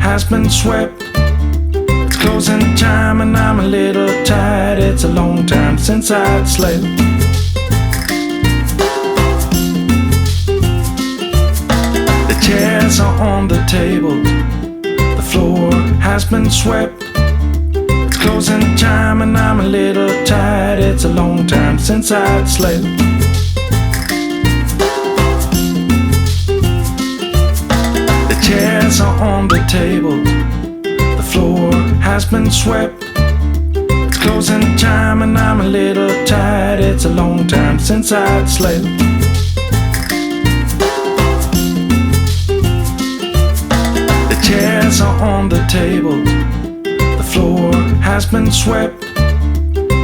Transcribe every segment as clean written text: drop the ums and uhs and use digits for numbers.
has been swept. It's closing time and I'm a little tired. It's a long time since I'd slept. The chairs are on the table, the floor has been swept. It's closing time and I'm a little tired. It's a long time since I'd slept. The chairs are on the table, the floor has been swept. It's closing time and I'm a little tired. It's a long time since I'd slept. The chairs are on the table, the floor has been swept.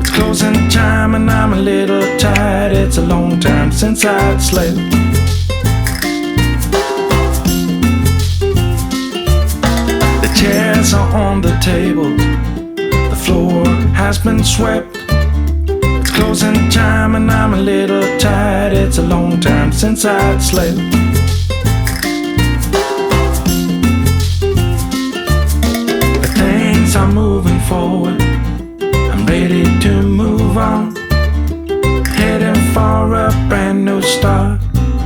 It's closing time and I'm a little tired. It's a long time since I'd slept. The chairs are on the table, the floor has been swept. It's closing time and I'm a little tired. It's a long time since I'd slept. But things are moving forward, I'm ready to move on, heading for a brand new start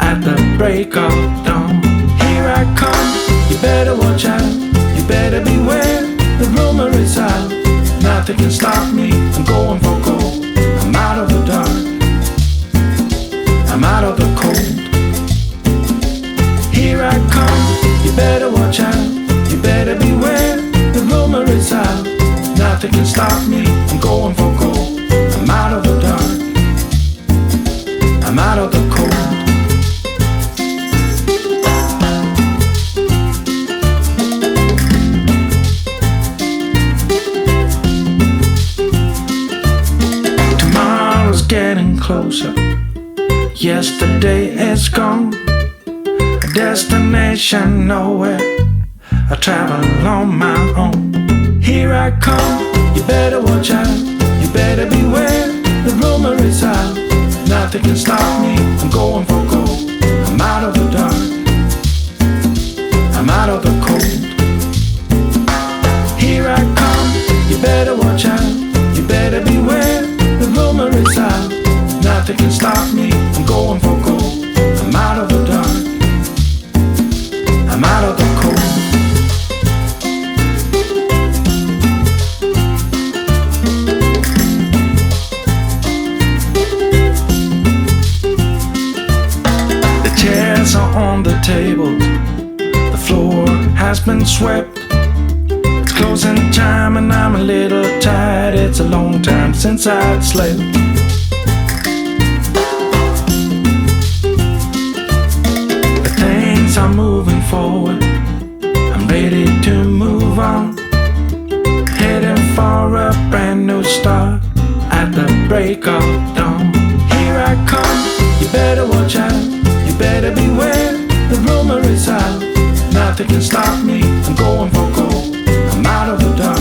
at the break of dawn. Here I come, you better watch out, you better beware, the rumor is out. Nothing can stop me, I'm going for gold. I'm out of the dark, I'm out of the cold. Here I come, you better watch out, you better beware, the rumor is out. Nothing can stop me, I'm going for gold. I'm out of the dark, I'm out of the cold. Getting closer, yesterday is gone. A destination nowhere, I travel on my own. Here I come, you better watch out, you better beware, the rumor is out. Nothing can stop me, I'm going for gold. I'm out of the dark, I'm out of the cold. Here I come, you better watch out, you better beware, the rumor is out. Nothing can stop me, I'm going for gold. I'm out of the dark, I'm out of the cold. The chairs are on the table, the floor has been swept. It's closing time and I'm a little tired. It's a long time since I'd slept. But things are moving forward, I'm ready to move on, heading for a brand new start at the break of dawn. Here I come, you better watch out, you better beware, the rumor is out. Nothing can stop me, I'm going for gold. I'm out of the dark,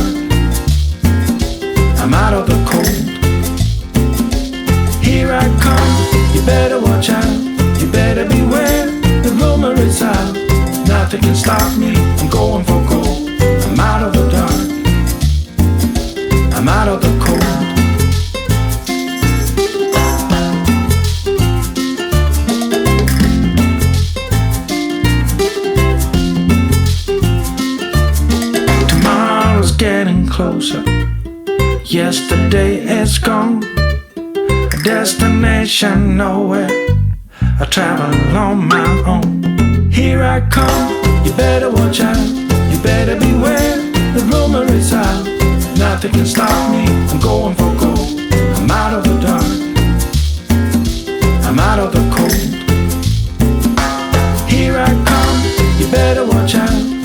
I'm out of the cold. Here I come, you better watch out, you better beware, the rumor is out. Nothing can stop me, I'm going for gold. I'm out of the dark, I'm out of the cold. Getting closer, yesterday is gone. A destination nowhere, I travel on my own. Here I come, you better watch out, you better beware, the rumor is out. Nothing can stop me, I'm going for gold. I'm out of the dark, I'm out of the cold. Here I come, you better watch out,